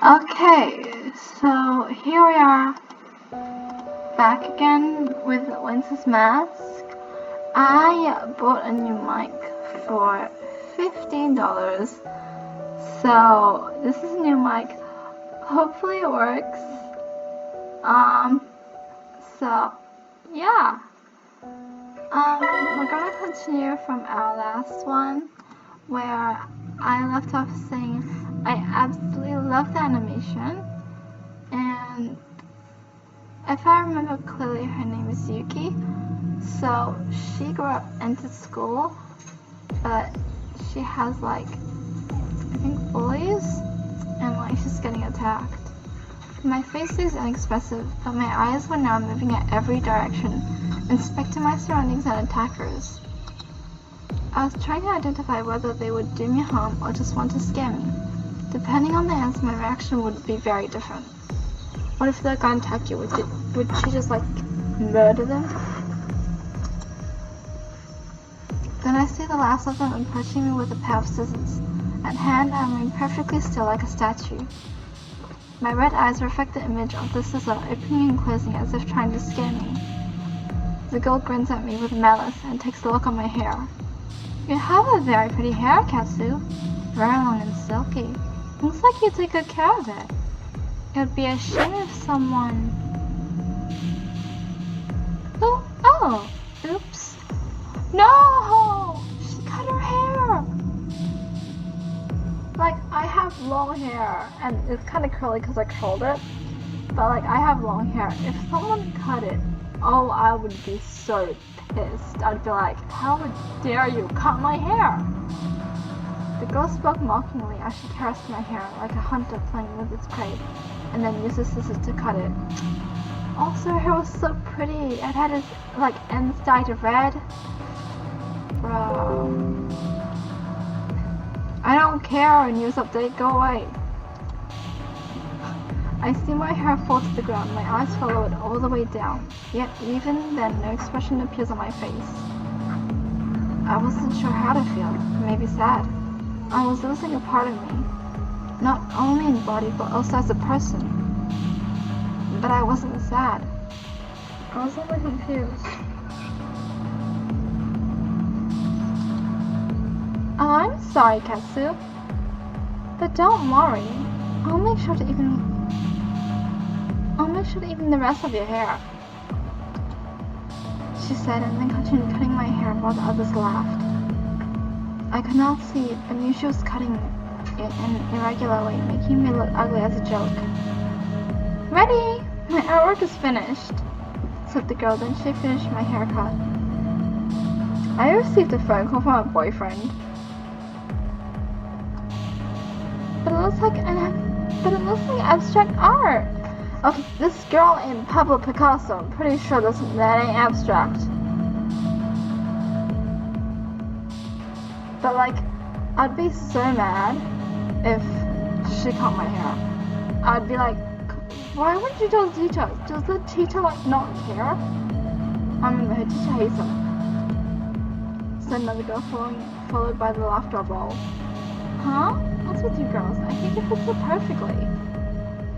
Okay, so here we are back again with Lindsay's mask. I bought a new mic for $15. So this is a new mic. Hopefully it works. So yeah. We're gonna continue from our last one where I left off saying I absolutely love the animation, and if I remember clearly, her name is Yuki. So she grew up into school, but she has I think bullies, and she's getting attacked. My face is inexpressive, but my eyes were now moving at every direction, inspecting my surroundings and attackers. I was trying to identify whether they would do me harm or just want to scare me. Depending on the answer, my reaction would be very different. What if they're gonna attack you? Would she just murder them? Then I see the last of them approaching me with a pair of scissors. At hand, I remain perfectly still like a statue. My red eyes reflect the image of the scissor opening and closing as if trying to scare me. The girl grins at me with malice and takes a look at my hair. You have a very pretty hair, Akketsu. Very long and silky. Looks like you take good care of it. It would be a shame if someone... Oh! Oops. No! She cut her hair! I have long hair, and it's kind of curly because I curled it. But I have long hair. If someone cut it, oh, I would be so pissed. I'd be like, how dare you cut my hair? The girl spoke mockingly as she caressed my hair like a hunter playing with its prey, and then used the scissors to cut it. Also, her hair was so pretty. It had its ends dyed red. Bro. I don't care. News update, go away. I see my hair fall to the ground. My eyes follow it all the way down. Yet even then, no expression appears on my face. I wasn't sure how to feel. Maybe sad. I was losing a part of me. Not only in body, but also as a person. But I wasn't sad. I was only confused. Oh, I'm sorry, Akketsu. But don't worry. I'll make sure to even the rest of your hair, she said, and then continued cutting my hair while the others laughed. I could not see it, but knew she was cutting it in an irregular way, making me look ugly as a joke. Ready! My artwork is finished, said the girl. Then she finished my haircut. I received a phone call from my boyfriend. But it looks like abstract art. Okay, this girl in Pablo Picasso, I'm pretty sure that ain't abstract. But I'd be so mad if she cut my hair. I'd be like, why wouldn't you tell the teacher? Does the teacher not care? I remember her teacher hates him. Said another girl, followed by the laughter roll. Huh? What's with you girls? I think it fits so perfectly.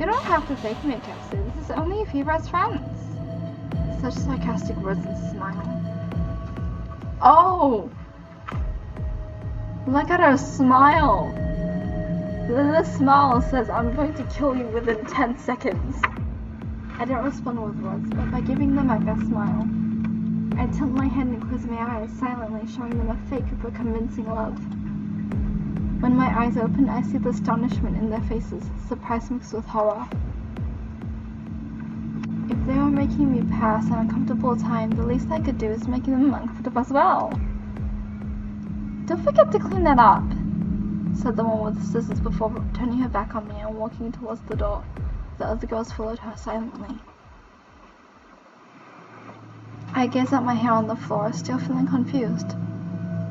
You don't have to fake me, Akketsu. This is only if you best friends. Such sarcastic words and smile. Oh! Look at her smile. The smile says, I'm going to kill you within 10 seconds. I didn't respond with words, but by giving them my best smile. I tilt my head and close my eyes, silently showing them a fake but convincing love. When my eyes open, I see the astonishment in their faces, surprise mixed with horror. If they were making me pass an uncomfortable time, the least I could do is make them uncomfortable as well. Don't forget to clean that up, said the one with the scissors before turning her back on me and walking towards the door. The other girls followed her silently. I gaze at my hair on the floor, still feeling confused.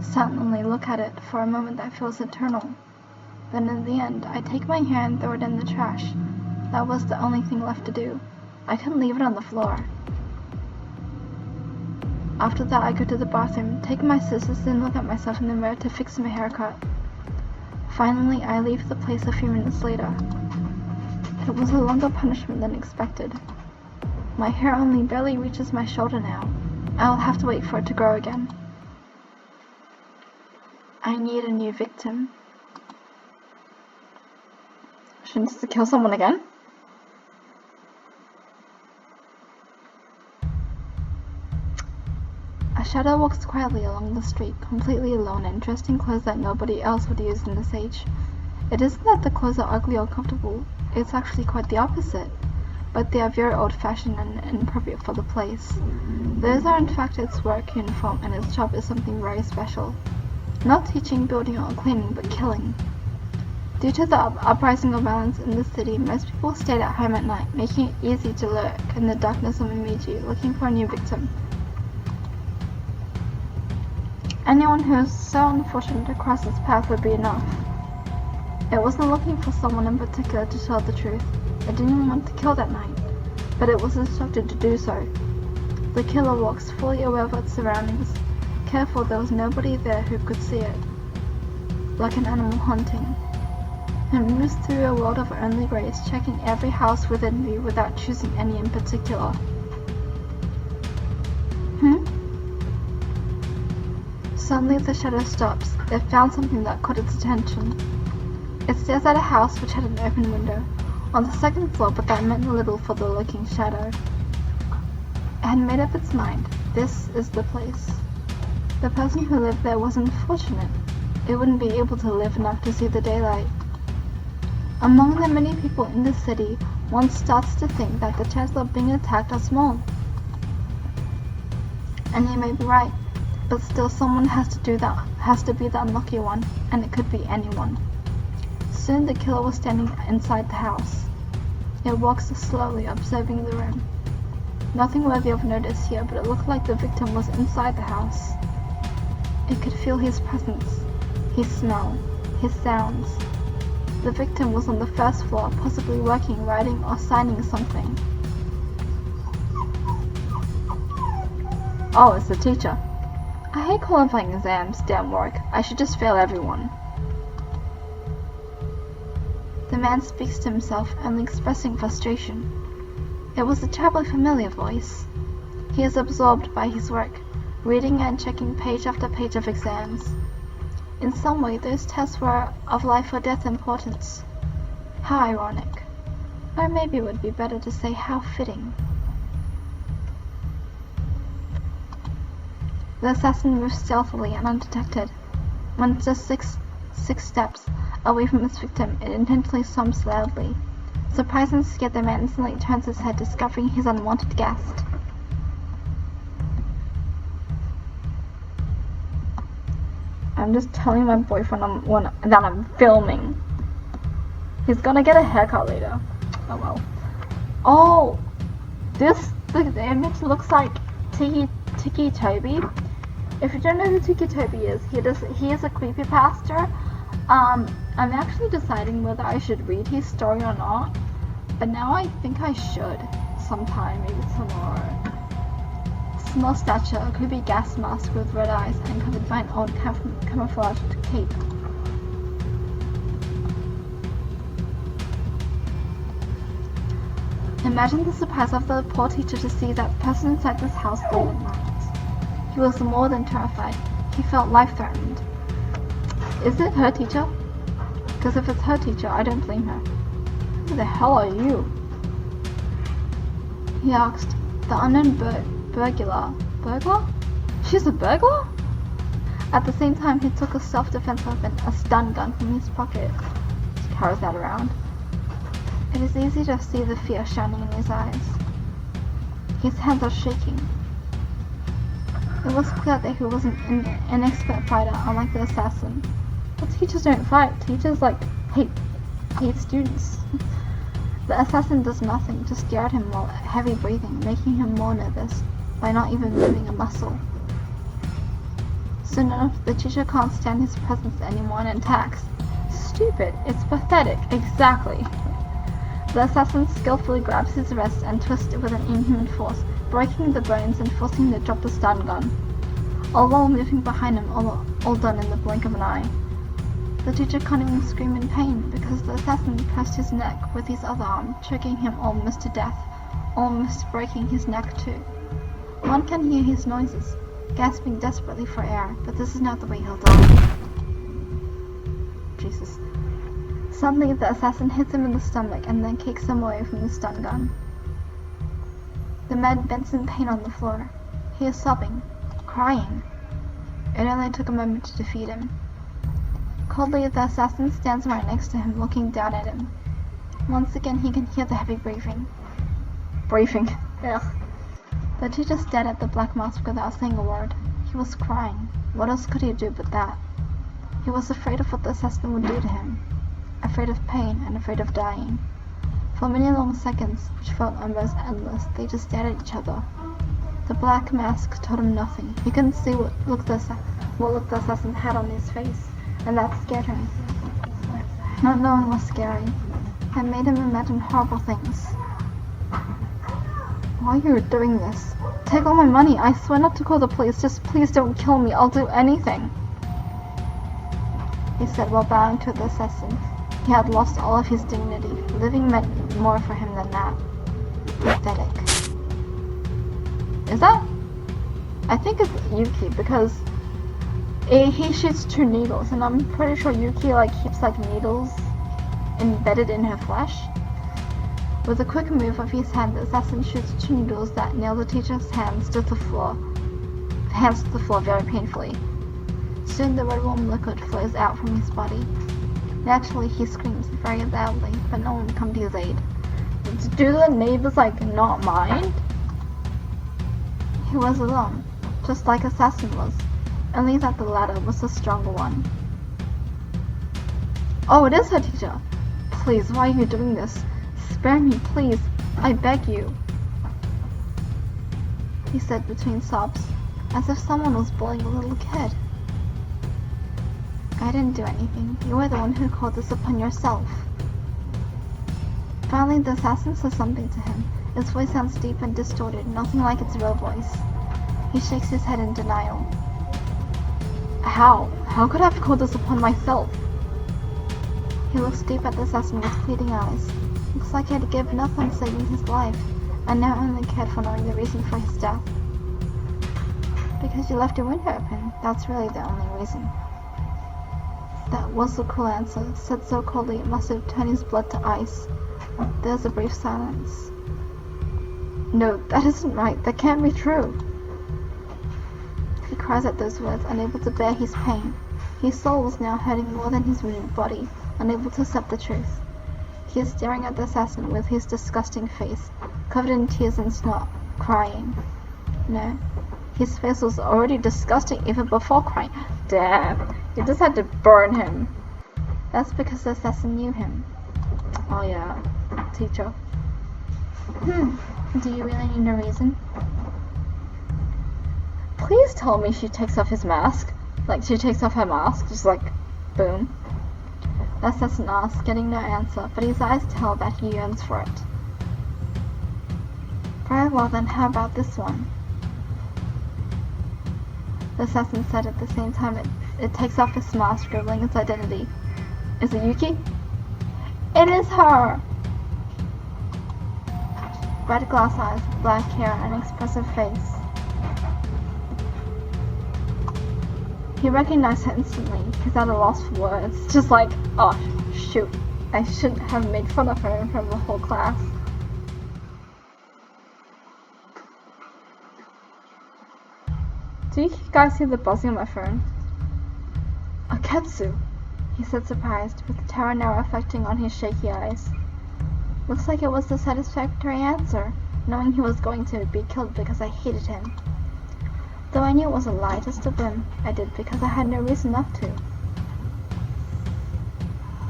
Suddenly look at it for a moment that feels eternal. Then in the end, I take my hair and throw it in the trash. That was the only thing left to do. I couldn't leave it on the floor. After that, I go to the bathroom, take my scissors, and look at myself in the mirror to fix my haircut. Finally, I leave the place a few minutes later. It was a longer punishment than expected. My hair only barely reaches my shoulder now. I will have to wait for it to grow again. I need a new victim. She needs to kill someone again? A shadow walks quietly along the street, completely alone and dressed in clothes that nobody else would use in this age. It isn't that the clothes are ugly or comfortable, it's actually quite the opposite. But they are very old-fashioned and inappropriate for the place. Those are in fact its work uniform, and its job is something very special. Not teaching, building, or cleaning, but killing. Due to the uprising of violence in the city, most people stayed at home at night, making it easy to lurk in the darkness of Momiji, looking for a new victim. Anyone who is so unfortunate to cross its path would be enough. It wasn't looking for someone in particular, to tell the truth. It didn't even want to kill that night, but it was instructed to do so. The killer walks fully aware of its surroundings, careful there was nobody there who could see it. Like an animal hunting. It moves through a world of only grays, checking every house within view without choosing any in particular. Suddenly the shadow stops. It found something that caught its attention. It stares at a house which had an open window, on the second floor, but that meant little for the lurking shadow. It had made up its mind. This is the place. The person who lived there was unfortunate. It wouldn't be able to live enough to see the daylight. Among the many people in the city, one starts to think that the chances of being attacked are small. And he may be right, but still someone has to be the unlucky one, and it could be anyone. Soon the killer was standing inside the house. It walks slowly, observing the room. Nothing worthy of notice here, but it looked like the victim was inside the house. It could feel his presence, his smell, his sounds. The victim was on the first floor, possibly working, writing, or signing something. Oh, it's the teacher. I hate qualifying exams, damn work. I should just fail everyone. The man speaks to himself, only expressing frustration. It was a terribly familiar voice. He is absorbed by his work, reading and checking page after page of exams. In some way, those tests were of life or death importance. How ironic. Or maybe it would be better to say how fitting. The assassin moves stealthily and undetected. When it's just six steps away from its victim, it intentionally stomps loudly. Surprised and scared, the man instantly turns his head, discovering his unwanted guest. I'm just telling my boyfriend that I'm filming. He's gonna get a haircut later. Oh well. Oh, the image looks like Tiki Toby. If you don't know who Tiki Toby is, he is a creepypasta. I'm actually deciding whether I should read his story or not, but now I think I should sometime, maybe tomorrow. Small stature, a creepy gas mask with red eyes, and covered by an old camouflaged cape. Imagine the surprise of the poor teacher to see that person inside this house late at night. He was more than terrified. He felt life-threatened. Is it her teacher? Because if it's her teacher, I don't blame her. Who the hell are you? He asked. The unknown burglar? She's a burglar? At the same time, he took a self-defense weapon, a stun gun, from his pocket. He carries that around. It is easy to see the fear shining in his eyes. His hands are shaking. It was clear that he wasn't an expert fighter, unlike the assassin. But teachers don't fight. Teachers, hate students. The assassin does nothing, just stare at him while heavy breathing, making him more nervous by not even moving a muscle. Soon enough, the teacher can't stand his presence anymore and attacks. Stupid. It's pathetic. Exactly. The assassin skillfully grabs his wrist and twists it with an inhuman force, breaking the bones and forcing him to drop the stun gun, all while moving behind him, all done in the blink of an eye. The teacher couldn't even scream in pain because the assassin pressed his neck with his other arm, choking him almost to death, almost breaking his neck too. One can hear his noises, gasping desperately for air, but this is not the way he'll die. Jesus. Suddenly, the assassin hits him in the stomach and then kicks him away from the stun gun. The man bends in pain on the floor. He is sobbing, crying. It only took a moment to defeat him. Coldly, the assassin stands right next to him, looking down at him. Once again, he can hear the heavy breathing. Ugh. The teacher stared at the black mask without saying a word. He was crying. What else could he do but that? He was afraid of what the assassin would do to him. Afraid of pain and afraid of dying. For many long seconds, which felt almost endless, they just stared at each other. The black mask told him nothing. He couldn't see what look the assassin had on his face, and that scared him. Not knowing was scary. It made him imagine horrible things. Why are you doing this? Take all my money. I swear not to call the police. Just please don't kill me. I'll do anything, he said while bowing to the assassin. He had lost all of his dignity. Living meant more for him than that. Pathetic. Is that? I think it's Yuki because he shoots 2 needles, and I'm pretty sure Yuki keeps needles embedded in her flesh. With a quick move of his hand, the assassin shoots 2 needles that nail the teacher's hands to the floor very painfully. Soon the red warm liquid flows out from his body. Naturally, he screams very loudly, but no one comes to his aid. Do the neighbors not mind? He was alone, just like Assassin was, only that the latter was the stronger one. Oh, it is her, teacher. Please, why are you doing this? Spare me, please. I beg you, he said between sobs, as if someone was bullying a little kid. I didn't do anything. You were the one who called this upon yourself. Finally, the assassin says something to him. His voice sounds deep and distorted, nothing like its real voice. He shakes his head in denial. How? How could I have called this upon myself? He looks deep at the assassin with pleading eyes. Looks like he had given up on saving his life, and now only cared for knowing the reason for his death. Because you left your window open. That's really the only reason. That was the cool answer, said so coldly it must have turned his blood to ice. There's a brief silence. No, that isn't right. That can't be true. He cries at those words, unable to bear his pain. His soul was now hurting more than his wounded body, unable to accept the truth. He is staring at the assassin with his disgusting face, covered in tears and snot, crying. No, his face was already disgusting even before crying. Damn, you just had to burn him. That's because the assassin knew him. Oh yeah, teacher. Do you really need a reason? Please tell me she takes off his mask. She takes off her mask, just boom. The assassin asks, getting no answer, but his eyes tell that he yearns for it. Very well then, how about this one? The assassin said at the same time it takes off his mask, revealing its identity. Is it Yuki? It is her! Red glass eyes, black hair, and expressive face. He recognized her instantly. He's at a loss for words. Just oh shoot, I shouldn't have made fun of her in front of the whole class. Do you guys hear the buzzing on my phone? Akketsu, he said surprised, with terror now reflecting on his shaky eyes. Looks like it was the satisfactory answer, knowing he was going to be killed because I hated him. Though I knew it was a lie, just a whim, I did because I had no reason not to.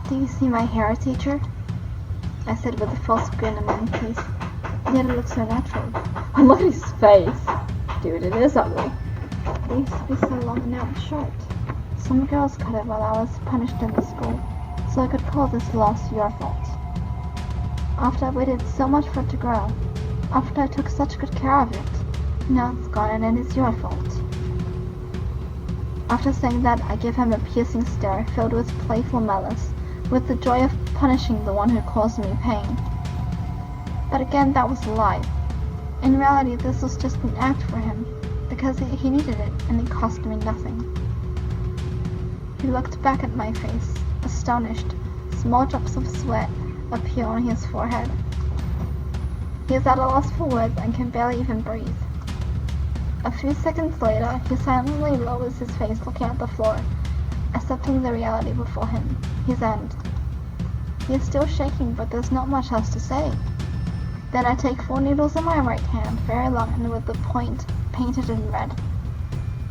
Do you see my hair, teacher? I said with a false grin on my face. Yet it looked so natural. Oh, look at his face! Dude, it is ugly. It used to be so long and now it's short. Some girls cut it while I was punished in the school, so I could call this loss your fault. After I waited so much for it to grow, after I took such good care of it, now it's gone and it is your fault. After saying that, I gave him a piercing stare filled with playful malice, with the joy of punishing the one who caused me pain. But again, that was a lie. In reality, this was just an act for him, because he needed it, and it cost me nothing. He looked back at my face, astonished. Small drops of sweat appear on his forehead. He is at a loss for words and can barely even breathe. A few seconds later, he silently lowers his face, looking at the floor, accepting the reality before him, his end. He is still shaking, but there's not much else to say. Then I take 4 needles in my right hand, very long and with the point painted in red.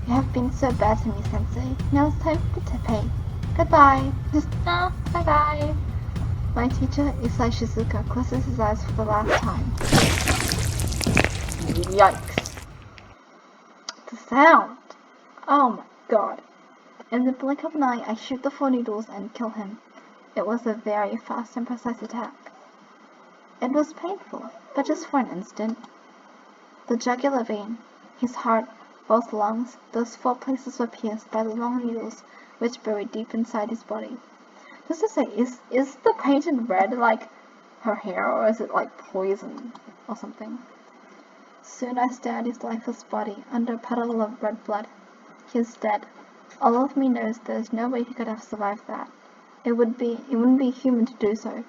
You have been so bad to me, Sensei. Now it's time to pay. Goodbye. Bye-bye. My teacher, Isai Shizuka, closes his eyes for the last time. Yikes. The sound! Oh my god. In the blink of an eye, I shoot the 4 needles and kill him. It was a very fast and precise attack. It was painful, but just for an instant. The jugular vein, his heart, both lungs, those 4 places were pierced by the long needles which buried deep inside his body. Just to say, is the painted red like her hair, or is it like poison or something? Soon I stare at his lifeless body under a puddle of red blood. He is dead. All of me knows there is no way he could have survived that. It wouldn't be human to do so.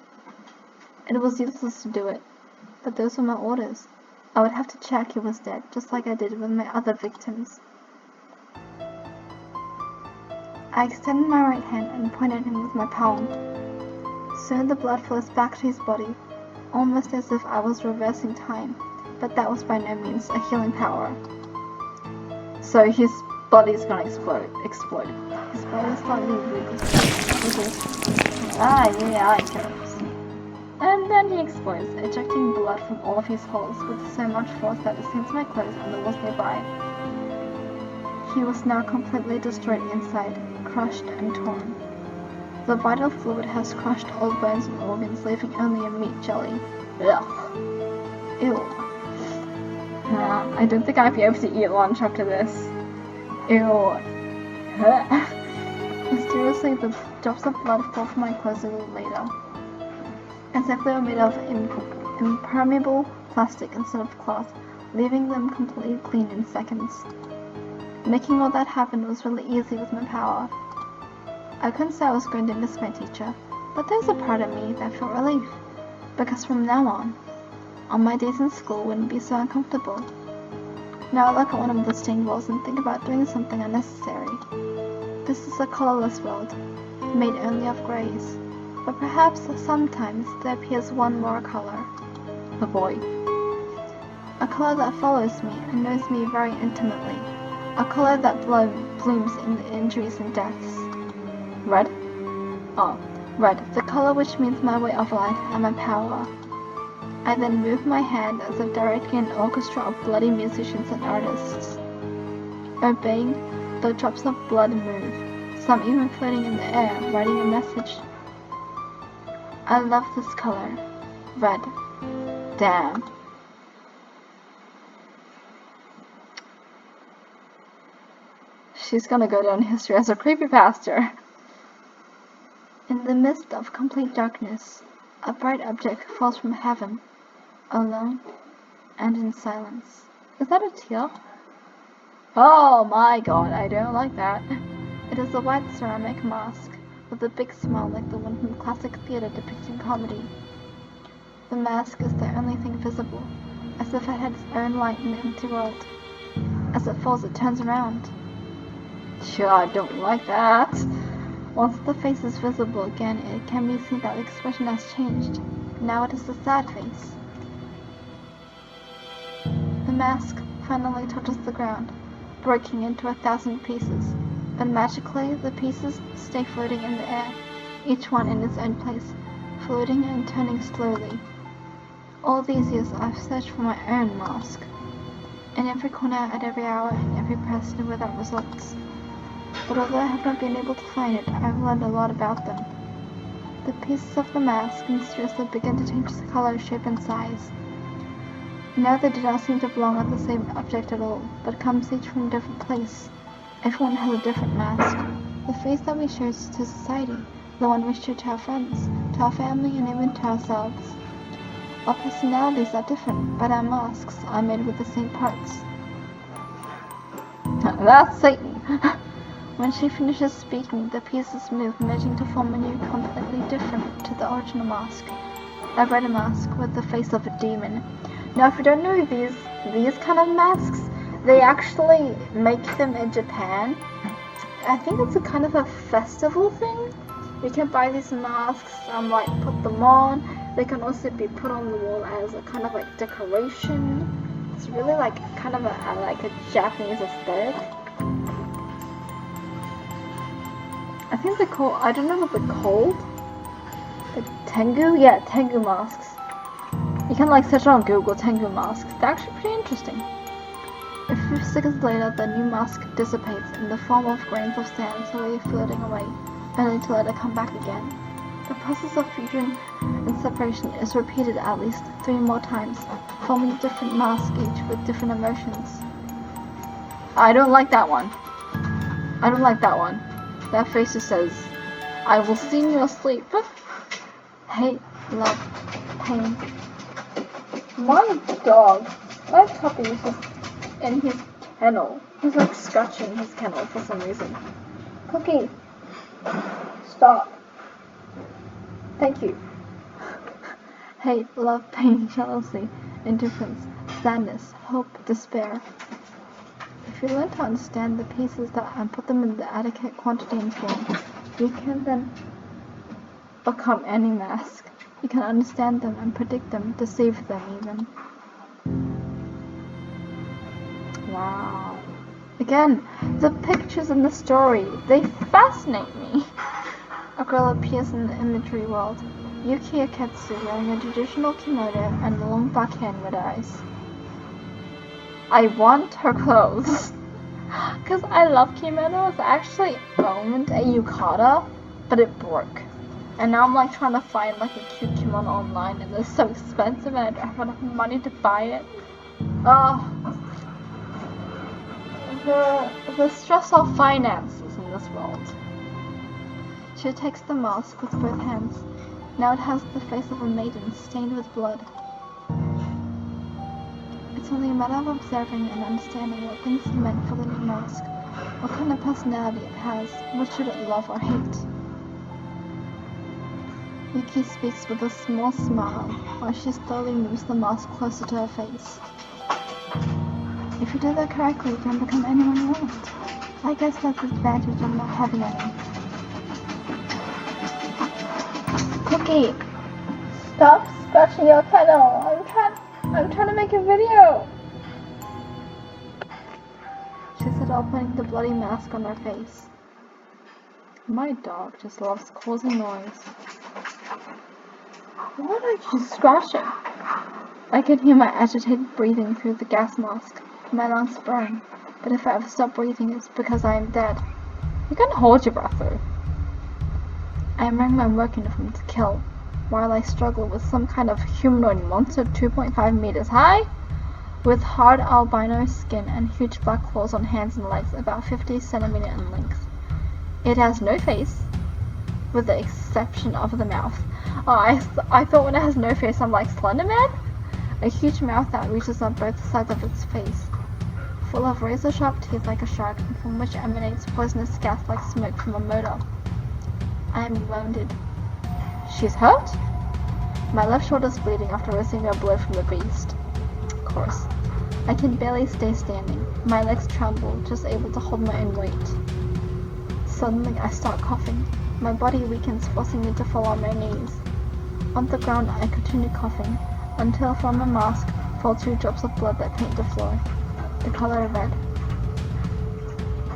It was useless to do it, but those were my orders. I would have to check he was dead, just like I did with my other victims. I extended my right hand and pointed at him with my palm. Soon the blood flows back to his body, almost as if I was reversing time, but that was by no means a healing power. So his body's gonna explode. His body slightly wiggles. And then he explodes, ejecting blood from all of his holes with so much force that it seems my clothes and the walls nearby. He was now completely destroyed inside, crushed and torn. The vital fluid has crushed all bones and organs, leaving only a meat jelly. Ugh. Ew. I don't think I'd be able to eat lunch after this. Ew. Mysteriously, the drops of blood fall from my clothes a little later, as if they were made of impermeable plastic instead of cloth, leaving them completely clean in seconds. Making all that happen was really easy with my power. I couldn't say I was going to miss my teacher, but there's a part of me that felt relief, because from now on my days in school wouldn't be so uncomfortable. Now I look at one of the stained walls and think about doing something unnecessary. This is a colorless world, made only of grays, but perhaps sometimes there appears one more color. A boy. A color that follows me and knows me very intimately. A color that blooms in the injuries and deaths. Red? Oh, red, the color which means my way of life and my power. I then move my hand as if directing an orchestra of bloody musicians and artists. Obeying, the drops of blood move, some even floating in the air, writing a message. I love this color. Red. Damn. She's gonna go down in history as a creepypasta. In the midst of complete darkness, a bright object falls from heaven, alone and in silence. Is that a tear? Oh my god, I don't like that. It is a white ceramic mask, with a big smile like the one from classic theater depicting comedy. The mask is the only thing visible, as if it had its own light in the empty world. As it falls, it turns around. Sure, I don't like that. Once the face is visible again, it can be seen that the expression has changed. Now it is a sad face. The mask finally touches the ground, breaking into 1,000 pieces, but magically the pieces stay floating in the air, each one in its own place, floating and turning slowly. All these years I've searched for my own mask, in every corner, at every hour, in every person, without results. But although I have not been able to find it, I've learned a lot about them. The pieces of the mask mysteriously begin to change the color, shape, and size. Now they do not seem to belong on the same object at all, but comes each from a different place. Everyone has a different mask. The face that we share to society, the one we share to our friends, to our family, and even to ourselves. Our personalities are different, but our masks are made with the same parts. That's Satan! When she finishes speaking, the pieces move, merging to form a new, completely different to the original mask. A red mask with the face of a demon. Now, if you don't know these kind of masks, they actually make them in Japan. I think it's a kind of a festival thing. You can buy these masks and like put them on. They can also be put on the wall as a kind of like decoration. It's really like kind of a Japanese aesthetic. I think they're called, I don't know what they're called. The Tengu? Yeah, Tengu masks. You can like search on Google Tengu masks. They're actually pretty interesting. A few seconds later, the new mask dissipates in the form of grains of sand slowly floating away, only to let it come back again. The process of fusion and separation is repeated at least 3 more times, forming a different mask each with different emotions. I don't like that one. I don't like that one. That face just says, I will see in your sleep. Hate, love, pain. My dog, my puppy is just in his kennel. He's like scratching his kennel for some reason. Cookie, stop. Thank you. Hate, love, pain, jealousy, indifference, sadness, hope, despair. If you learn to understand the pieces and put them in the adequate quantity and form, you can then become any mask. You can understand them and predict them, deceive them even. Wow. Again, the pictures in the story, they fascinate me. A girl appears in the imagery world. Yuki Akketsu wearing a traditional kimono and long black hair and red eyes. I want her clothes. Because I love kimonos. I actually owned a yukata, but it broke. And now I'm like trying to find like a cute kimono online, and it's so expensive and I don't have enough money to buy it. The stress of finances in this world. She takes the mask with both hands. Now it has the face of a maiden stained with blood. It's only a matter of observing and understanding what things are meant for the new mask, what kind of personality it has, what should it love or hate. Yuki speaks with a small smile while she slowly moves the mask closer to her face. If you do that correctly, you can become anyone you want. I guess that's the advantage of not having any. Cookie, stop scratching your kennel. I'm trying to make a video. She said while putting the bloody mask on her face. My dog just loves causing noise. What are you scratching? I can hear my agitated breathing through the gas mask. My lungs burn, but if I ever stop breathing, it's because I am dead. You can hold your breath though. I am wearing my work uniform to kill, while I struggle with some kind of humanoid monster 2.5 meters high, with hard albino skin and huge black claws on hands and legs about 50 centimeters in length. It has no face, with the exception of the mouth. Oh, I thought when it has no face, I'm like Slender Man? A huge mouth that reaches on both sides of its face, full of razor-sharp teeth like a shark, and from which emanates poisonous gas like smoke from a motor. I am wounded. She's hurt? My left shoulder is bleeding after receiving a blow from the beast. Of course. I can barely stay standing. My legs tremble, just able to hold my own weight. Suddenly, I start coughing. My body weakens, forcing me to fall on my knees. On the ground, I continue coughing, until from my mask fall 2 drops of blood that paint the floor. The color red.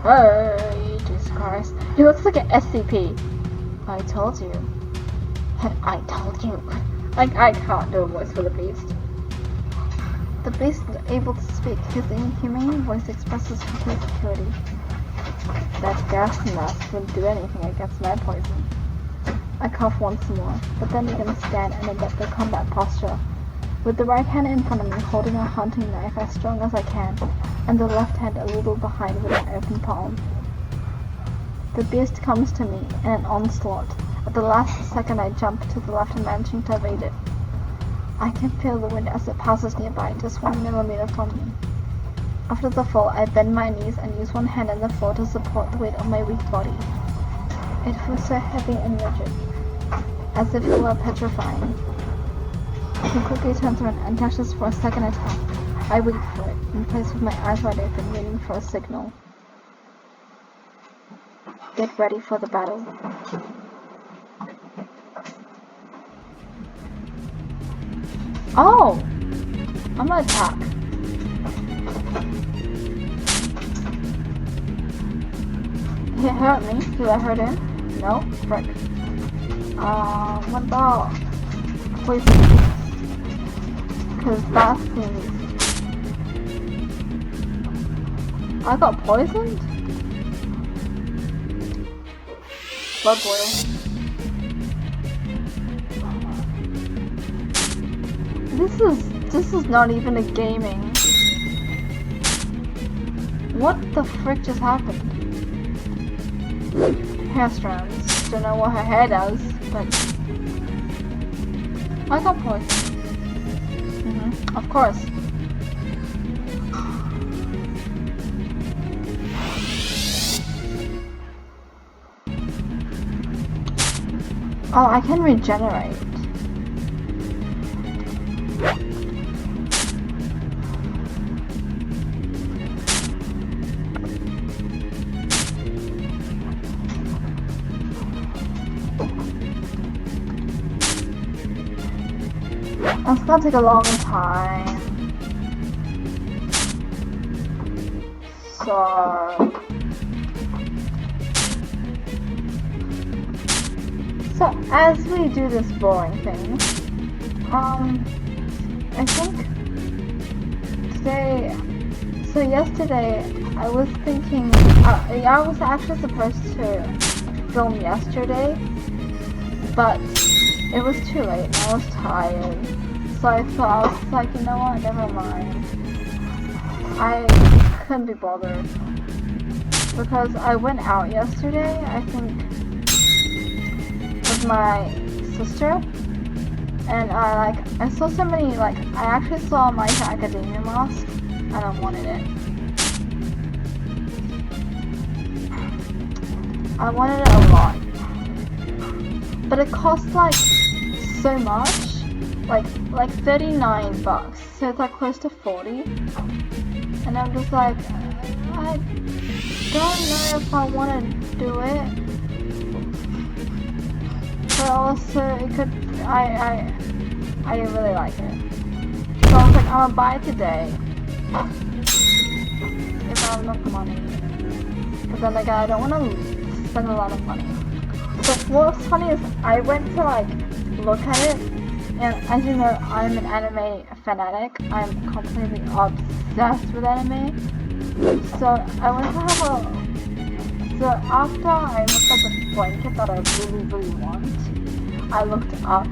Hey, Jesus Christ. He looks like an SCP. I told you. I told you. I can't do a voice for the beast. The beast is able to speak. His inhumane voice expresses complete security. That gas mask wouldn't do anything against my poison. I cough once more, but then begin to stand and adopt the combat posture. With the right hand in front of me holding a hunting knife as strong as I can, and the left hand a little behind with an open palm. The beast comes to me in an onslaught. At the last second I jump to the left, managing to evade it. I can feel the wind as it passes nearby, just 1 millimeter from me. After the fall, I bend my knees and use one hand on the floor to support the weight of my weak body. It feels so heavy and rigid, as if it were petrifying. He quickly turns around and dashes for a second attack. I wait for it, in place with my eyes wide open, waiting for a signal. Get ready for the battle. Oh! I'm gonna attack. He hurt me. Did I hurt him? No? Frick. What about poison? Because that seems... I got poisoned? Blood boil. This is not even a gaming. What the frick just happened? Hair strands. Don't know what her hair does, but I got poisoned. Of course. Oh, I can regenerate. It's gonna take a long time. So as we do this boring thing, I think today, so yesterday I was thinking, I was actually supposed to film yesterday, but it was too late and I was tired. So I thought, I was like, you know what, never mind. I couldn't be bothered. Because I went out yesterday, I think, with my sister. And I saw so many, I actually saw My Hero Academia mask, and I wanted it. I wanted it a lot. But it cost, so much. Like 39 bucks, so it's close to 40, and I'm just like, I don't know if I want to do it, but also it could, I really like it, so I was like, I'm gonna buy it today, if I have enough money, but then again, I don't want to spend a lot of money. But what's funny is, I went to look at it. And as you know, I'm an anime fanatic. I'm completely obsessed with anime. So I went to have a... So after I looked at the blanket that I really want, I looked up,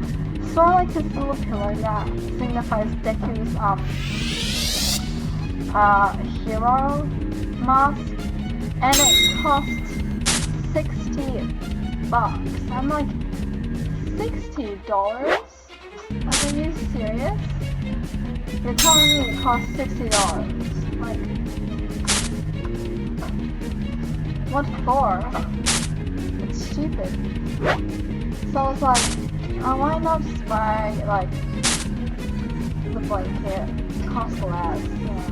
saw this little pillow that signifies Deku's hero mask, and it cost 60 bucks. I'm like, $60? Are you serious? You're telling me it costs $60. What for? It's stupid. So I was like, why not just buy, the blanket? It costs less, you know.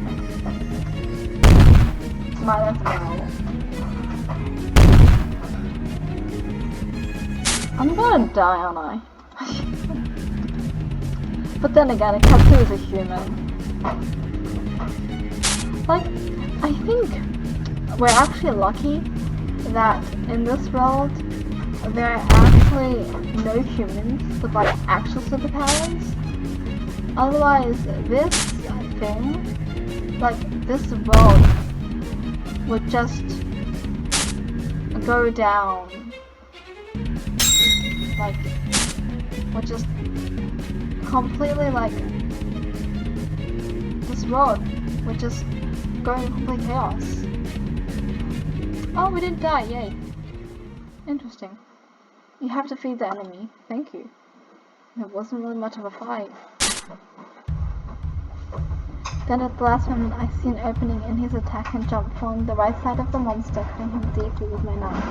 Might as well. I'm gonna die, aren't I? But then again, Akketsu is a human. I think we're actually lucky that in this world there are actually no humans with actual superpowers. Otherwise, this thing, this world would just go down. Would just completely this world would just go in complete chaos. Oh, we didn't die, yay. Interesting. You have to feed the enemy. Thank you. It wasn't really much of a fight. Then at the last moment I see an opening in his attack and jump from the right side of the monster, cutting him deeply with my knife.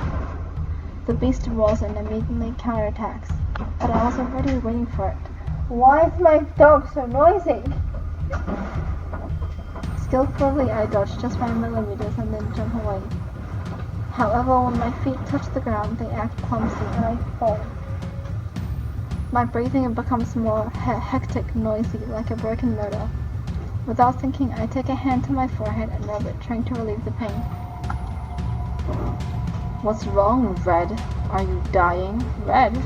The beast roars and immediately counterattacks, but I was already waiting for it. Why is my dog so noisy? Skillfully I dodge just by millimeters and then jump away. However, when my feet touch the ground, they act clumsy and I fall. My breathing becomes more hectic, noisy, like a broken motor. Without thinking, I take a hand to my forehead and rub it, trying to relieve the pain. What's wrong, Red? Are you dying? Red?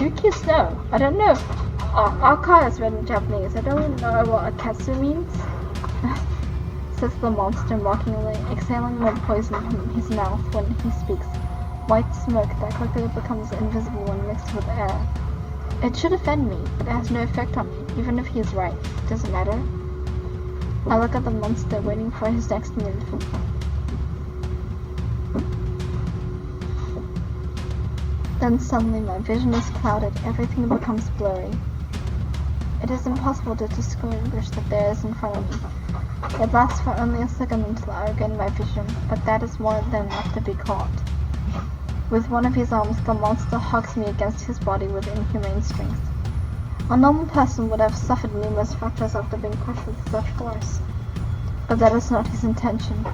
Yuki no. I don't know. I'll call it Red in Japanese. I don't know what Akketsu means. Says the monster mockingly, exhaling more poison from his mouth when he speaks. White smoke that quickly becomes invisible when mixed with air. It should offend me, but it has no effect on me, even if he is right. Does it matter? I look at the monster, waiting for his next move. Then suddenly my vision is clouded, everything becomes blurry. It is impossible to distinguish the bears in front of me. It lasts for only a second until I regain my vision, but that is more than enough to be caught. With one of his arms, the monster hugs me against his body with inhumane strength. A normal person would have suffered numerous fractures after being crushed with such force. But that is not his intention.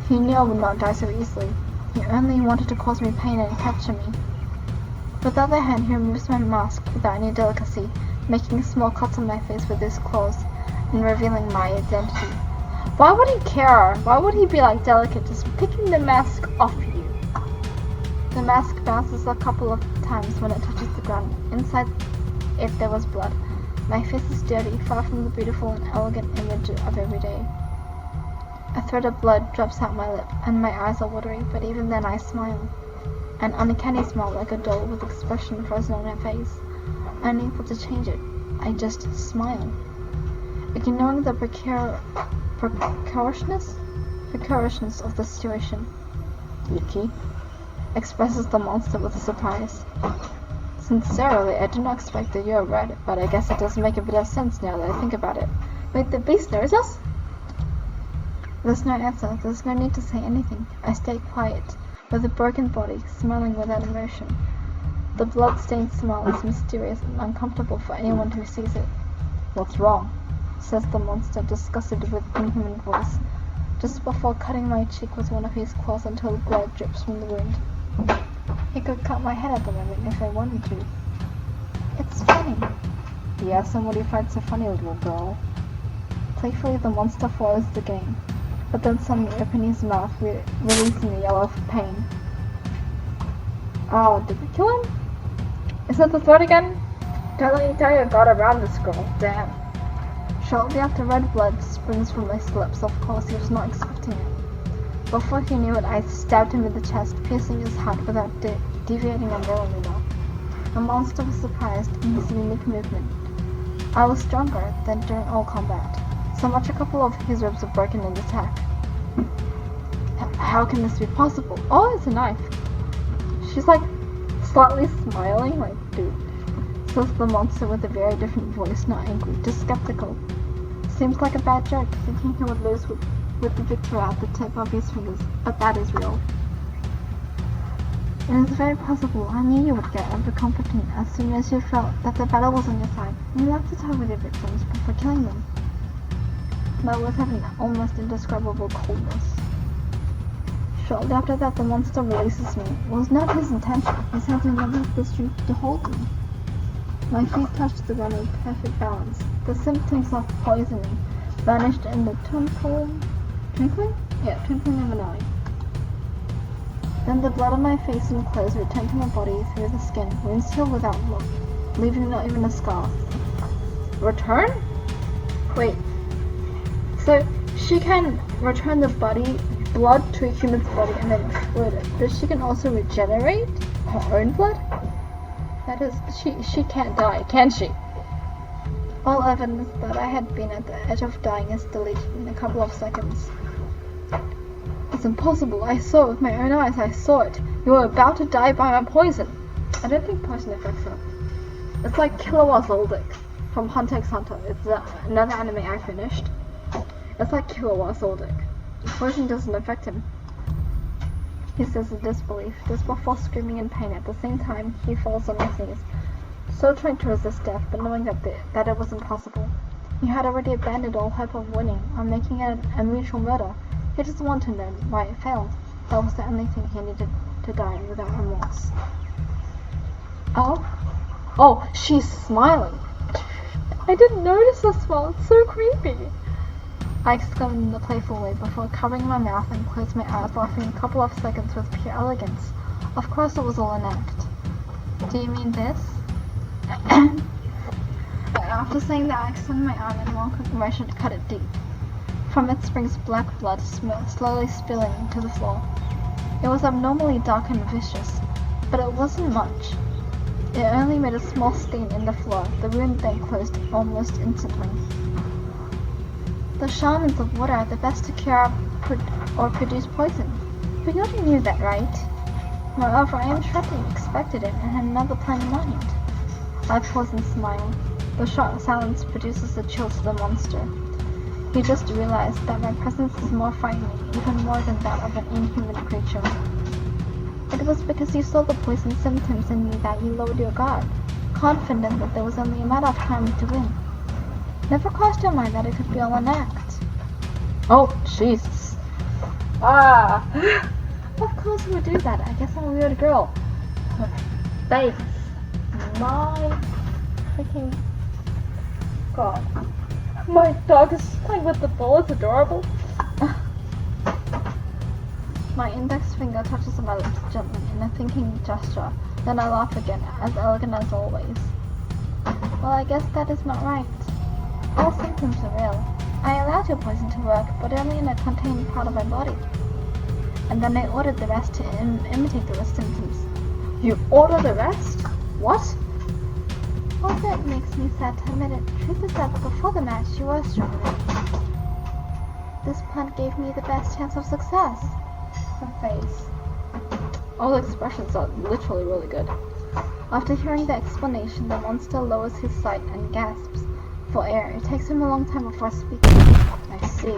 He knew I would not die so easily. He only wanted to cause me pain and capture me. With the other hand, he removes my mask without any delicacy, making small cuts on my face with his claws and revealing my identity. Why would he care? Why would he be like delicate, just picking the mask off you? The mask bounces a couple of times when it touches the ground. Inside it there was blood. My face is dirty, far from the beautiful and elegant image of every day. A thread of blood drops out my lip, and my eyes are watery, but even then I smile. An uncanny smile, like a doll with expression frozen on her face. Unable to change it, I just smile. Ignoring the precariousness of the situation. Yuki, expresses the monster with surprise. Sincerely, I did not expect that you are Red, but I guess it does make a bit of sense now that I think about it. Wait, the beast knows us? There's no answer. There's no need to say anything. I stay quiet, with a broken body, smiling without emotion. The blood-stained smile is mysterious and uncomfortable for anyone who sees it. What's wrong? Says the monster, disgusted with inhuman voice, just before cutting my cheek with one of his claws until blood drips from the wound. He could cut my head at the moment if I wanted to. It's funny. Yeah, somebody finds a funny little girl. Playfully, the monster follows the game, but then suddenly opening his mouth, releasing a yell of pain. Oh, did we kill him? Is that the threat again? Don't let me tell you I got around this girl. Damn. Shortly after, red blood springs from my lips. Of course, he was not expecting it. Before he knew it, I stabbed him in the chest, piercing his heart without deviating a millimeter. The monster was surprised in his unique movement. I was stronger than during all combat, so much a couple of his ribs were broken in attack. How can this be possible? Oh, it's a knife. She's like slightly smiling, like, dude. Says the monster with a very different voice, not angry, just skeptical. Seems like a bad joke, thinking he would lose with the victory at the tip of his fingers, but that is real. It is very possible. I knew you would get overconfident as soon as you felt that the battle was on your side. You love to talk with your victims before killing them, but with an almost indescribable coldness. Shortly after that, the monster releases me. It was not his intention. His hands did not have the strength to hold me. My feet touched the ground with perfect balance. The symptoms of poisoning vanished in the twinkling of an eye. Then the blood on my face and clothes returned to my body through the skin, wounds healed without look, leaving not even a scar. Return? Wait. So she can return the blood to a human's body and then explode it, but she can also regenerate her own blood? That is, she can't die, can she? All evidence that I had been at the edge of dying is deleted in a couple of seconds. It's impossible. I saw it with my own eyes. I saw it. You are about to die by my poison. I don't think poison affects her. It's like Killua Zoldyck from Hunter x Hunter. It's another anime I finished. It's like Killua Zoldyck. Poison doesn't affect him. He says in disbelief, just before screaming in pain. At the same time, he falls on his knees, so trying to resist death, but knowing that it was impossible. He had already abandoned all hope of winning or making it a mutual murder. He just wanted to know why it failed. That was the only thing he needed to die without remorse. Oh, she's smiling. I didn't notice her smile. It's so creepy. I exclaimed in a playful way before covering my mouth and closed my eyes, laughing a couple of seconds with pure elegance. Of course it was all an act. Do you mean this? After saying that, I extended my arm in one quick motion to cut it deep. From it springs black blood, slowly spilling to the floor. It was abnormally dark and vicious, but it wasn't much. It only made a small stain in the floor. The wound then closed almost instantly. The shamans of water are the best to cure or produce poison. But you already knew that, right? Moreover, I am sure you expected it and had another plan in mind. I pause and smile. The short silence produces a chill to the monster. He just realized that my presence is more frightening, even more than that of an inhuman creature. It was because you saw the poison symptoms in me that you lowered your guard, confident that there was only a matter of time to win. Never crossed your mind that it could be all an act. Oh, Jesus. Of course you would do that. I guess I'm a weird girl. Thanks. My freaking God. My dog is playing with the ball. It's adorable. My index finger touches my lips gently in a thinking gesture. Then I laugh again, as elegant as always. Well, I guess that is not right. All symptoms are real. I allowed your poison to work, but only in a contained part of my body. And then I ordered the rest to imitate those symptoms. You ordered the rest? What? Also, it makes me sad to admit it. Truth is that before the match, you were stronger than me. This plan gave me the best chance of success. Her face. All the expressions are literally really good. After hearing the explanation, the monster lowers his sight and gasps for air. It takes him a long time before speaking. I see,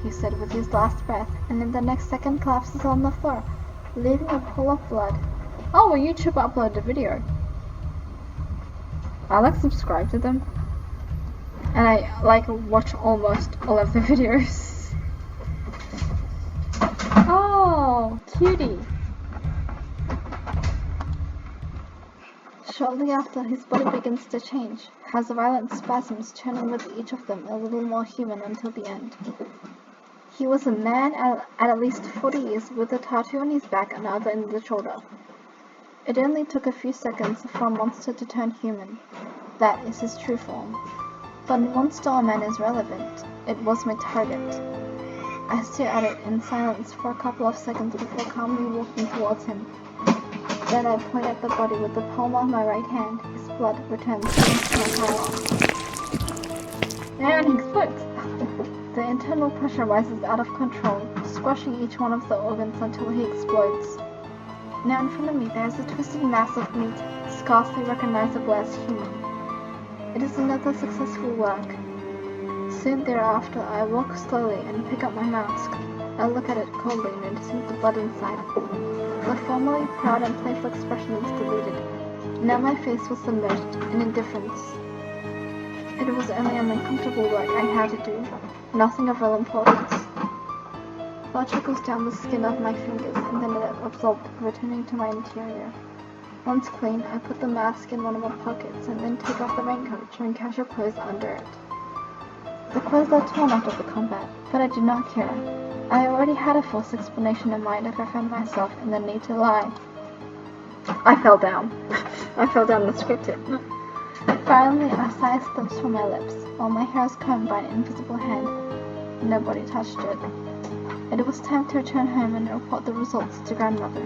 he said with his last breath, and in the next second collapses on the floor, leaving a pool of blood. Oh, well, YouTube uploaded a video. I subscribe to them, and I watch almost all of the videos. Oh, cutie. Shortly after, his body begins to change, has violent spasms, turning with each of them a little more human until the end. He was a man at least 40 years, with a tattoo on his back and other in the shoulder. It only took a few seconds for a monster to turn human. That is his true form. But monster or man is relevant. It was my target. I stare at it in silence for a couple of seconds before calmly walking towards him. Then I point at the body with the palm of my right hand. His blood returns to my palm. And he explodes. The internal pressure rises out of control, squashing each one of the organs until he explodes. Now in front of me there is a twisted mass of meat, scarcely recognizable as human. It is another successful work. Soon thereafter, I walk slowly and pick up my mask. I look at it coldly, noticing the blood inside. The formerly proud and playful expression was deleted. Now my face was submerged in indifference. It was only an uncomfortable work I had to do, nothing of real importance. Blood trickles down the skin of my fingers, and then it absorbed, returning to my interior. Once clean, I put the mask in one of my pockets, and then take off the raincoat, showing casual clothes under it. The clothes are torn after the combat, but I do not care. I already had a false explanation in mind if I found myself in the need to lie. I fell down. I fell down the script tip. Finally, a sigh slips from my lips, while my hair is combed by an invisible hand. Nobody touched it. It was time to return home and report the results to grandmother.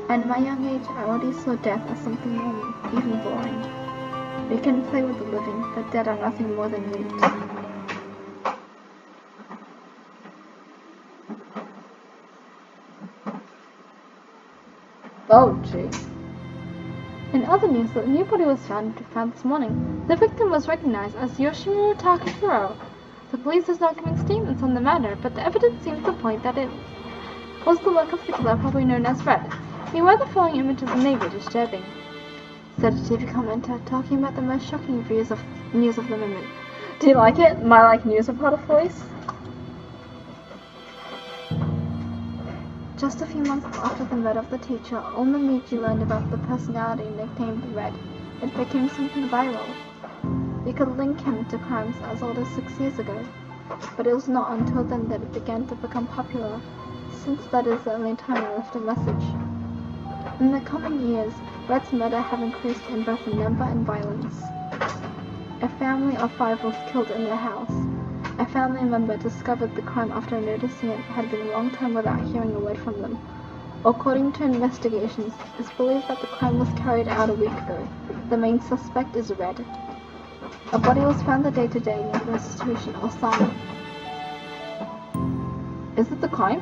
And at my young age, I already saw death as something normal, even boring. We can play with the living, but dead are nothing more than meat. Oh, gee. In other news, a new body was found this morning. The victim was recognized as Yoshimura Takahiro. The police is not giving statements on the matter, but the evidence seems to point that it was the work of the killer, probably known as Red. He wore the following image of the neighbor disturbing, said a TV commenter, talking about the most shocking news of the moment. Do you like it? My news reporter voice? Just a few months after the murder of the teacher, Omamiji learned about the personality nicknamed Red. It became something viral. We could link him to crimes as old as 6 years ago, but it was not until then that it began to become popular, since that is the only time we left a message. In the coming years, Red's murder have increased in both number and violence. A family of 5 was killed in their house. A family member discovered the crime after noticing it had been a long time without hearing a word from them. According to investigations, it's believed that the crime was carried out a week ago. The main suspect is Red. A body was found the day today near the institution Osama. Is it the crime?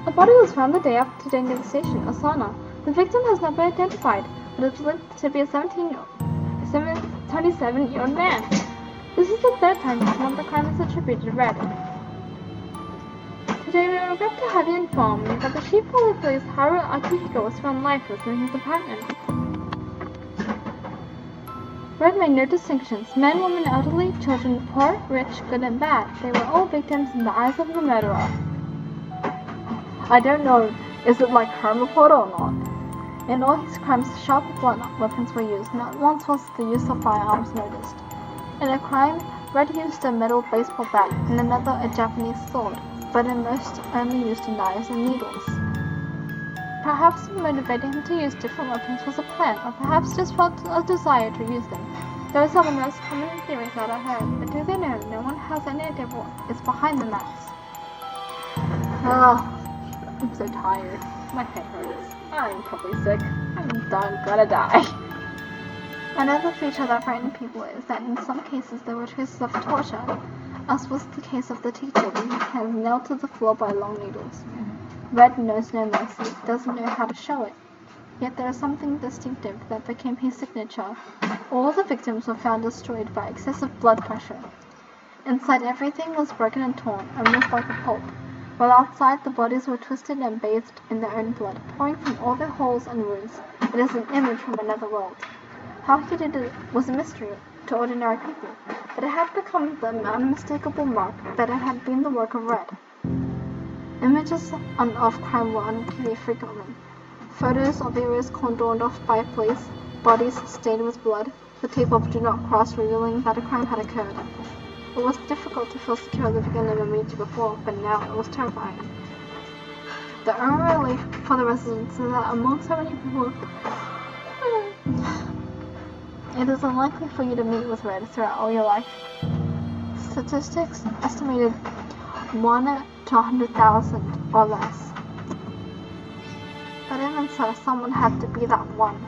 A body was found the day after today near the station Osana. The victim has not been identified, but is believed to be a 27-year-old man. This is the 3rd time this month the crime is attributed to Red. Today we regret to have you informed that the chief of police Haru Akihiko was found lifeless in his apartment. Red made no distinctions. Men, women, elderly, children, poor, rich, good and bad. They were all victims in the eyes of the murderer. I don't know, is it like crime reporter or not? In all his crimes, sharp blunt weapons were used. Not once was the use of firearms noticed. In a crime, Red used a metal baseball bat, in another a Japanese sword, but in most only used knives and needles. Perhaps what motivated him to use different weapons was a plan, or perhaps just felt a desire to use them. Those are the most common theories that I heard, but do they know no one has any idea what is behind the mask? I'm so tired. My head hurts. I'm probably sick. I'm gonna die. Another feature that frightened people is that in some cases there were traces of torture, as was the case of the teacher with his hands nailed to the floor by long needles. Red knows no mercy, doesn't know how to show it. Yet there is something distinctive that became his signature. All the victims were found destroyed by excessive blood pressure. Inside everything was broken and torn, almost like a pulp, while outside the bodies were twisted and bathed in their own blood, pouring from all their holes and wounds. It is an image from another world. How he did it was a mystery to ordinary people, but it had become the unmistakable mark that it had been the work of Red. Images of crime were on TV frequently. Photos of areas cordoned off by police, bodies stained with blood, the tape of "Do Not Cross" revealing that a crime had occurred. It was difficult to feel secure living in Namamichi before, but now it was terrifying. The only relief for the residents is that among so many people, it is unlikely for you to meet with Red throughout all your life. Statistics estimated 1 to 100,000 or less. But even so, someone had to be that one.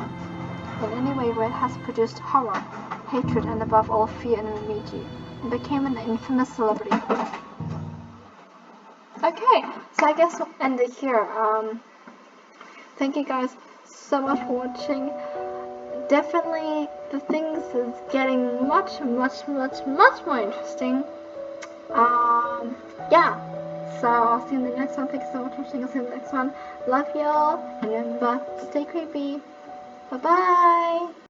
In any way, Red has produced horror, hatred, and above all fear in Namamichi, and became an infamous celebrity. Okay, so I guess we'll end it here. Thank you guys so much for watching. Definitely, the things is getting much more interesting. Yeah. So I'll see you in the next one. Thank you so much for watching. I'll see you in the next one. Love y'all, and remember, stay creepy. Bye bye.